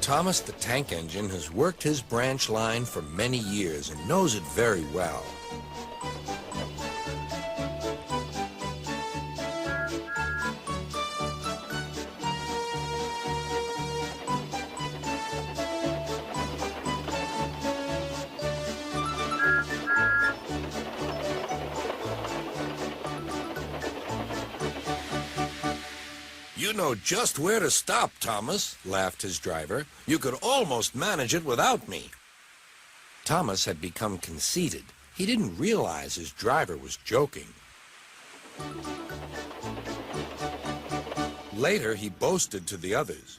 Thomas the Tank Engine has worked his branch line for many years and knows it very well. You know just where to stop, Thomas, laughed his driver. You could almost manage it without me. Thomas had become conceited. He didn't realize his driver was joking. Later, he boasted to the others.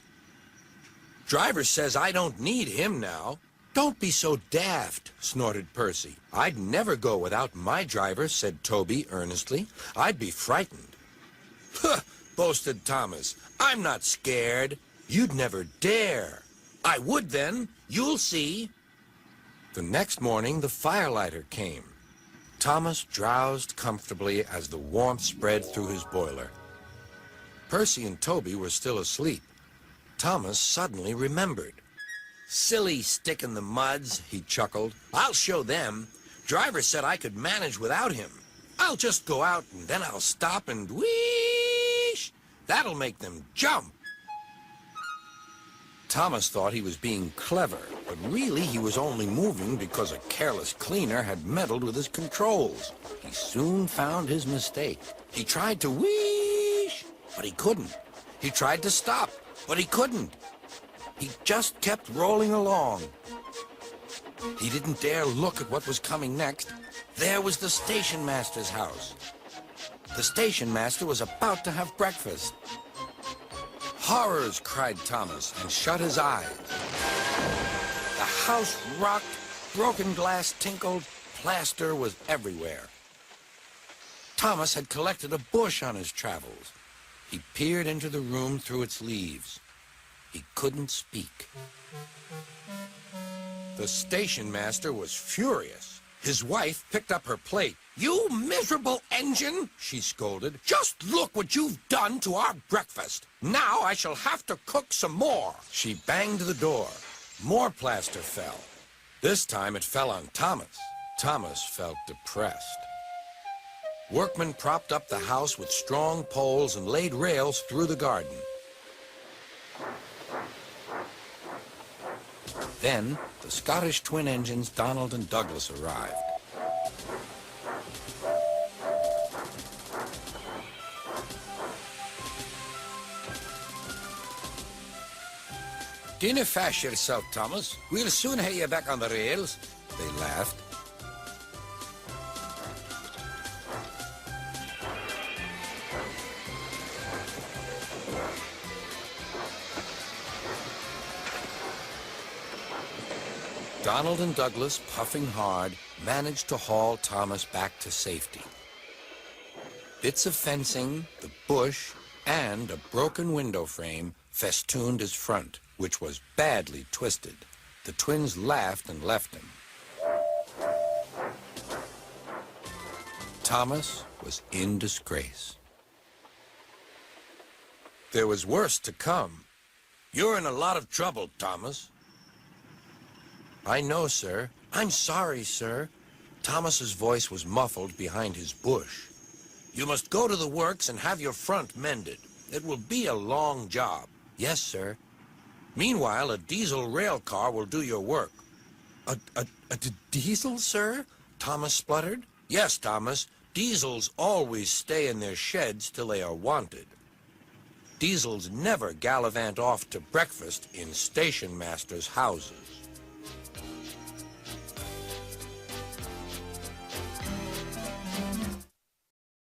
Driver says I don't need him now. Don't be so daft, snorted Percy. I'd never go without my driver, said Toby earnestly. I'd be frightened. Huh, boasted Thomas. I'm not scared. You'd never dare. I would then. You'll see. The next morning, the firelighter came. Thomas drowsed comfortably as the warmth spread through his boiler. Percy and Toby were still asleep. Thomas suddenly remembered. Silly stick in the muds, he chuckled. I'll show them. Driver said I could manage without him. I'll just go out and then I'll stop and wheesh. That'll make them jump. Thomas thought he was being clever, but really he was only moving because a careless cleaner had meddled with his controls. He soon found his mistake. He tried to wheesh, but he couldn't. He tried to stop, but he couldn't. He just kept rolling along. He didn't dare look at what was coming next. There was the station master's house. The station master was about to have breakfast. Horrors, cried Thomas, and shut his eyes. The house rocked, broken glass tinkled, plaster was everywhere. Thomas had collected a bush on his travels. He peered into the room through its leaves. He couldn't speak. The station master was furious. His wife picked up her plate. You miserable engine, she scolded. Just look what you've done to our breakfast. Now I shall have to cook some more. She banged the door. More plaster fell. This time it fell on Thomas. Thomas felt depressed. Workmen propped up the house with strong poles and laid rails through the garden. Then, the Scottish twin engines Donald and Douglas arrived. Dinna fash yourself, Thomas. We'll soon have you back on the rails, they laughed. Donald and Douglas, puffing hard, managed to haul Thomas back to safety. Bits of fencing, the bush, and a broken window frame festooned his front, which was badly twisted. The twins laughed and left him. Thomas was in disgrace. There was worse to come. You're in a lot of trouble, Thomas. I know, sir. I'm sorry, sir. Thomas's voice was muffled behind his bush. You must go to the works and have your front mended. It will be a long job. Yes, sir. Meanwhile, a diesel rail car will do your work. A diesel, sir? Thomas spluttered. Yes, Thomas. Diesels always stay in their sheds till they are wanted. Diesels never gallivant off to breakfast in station masters' houses.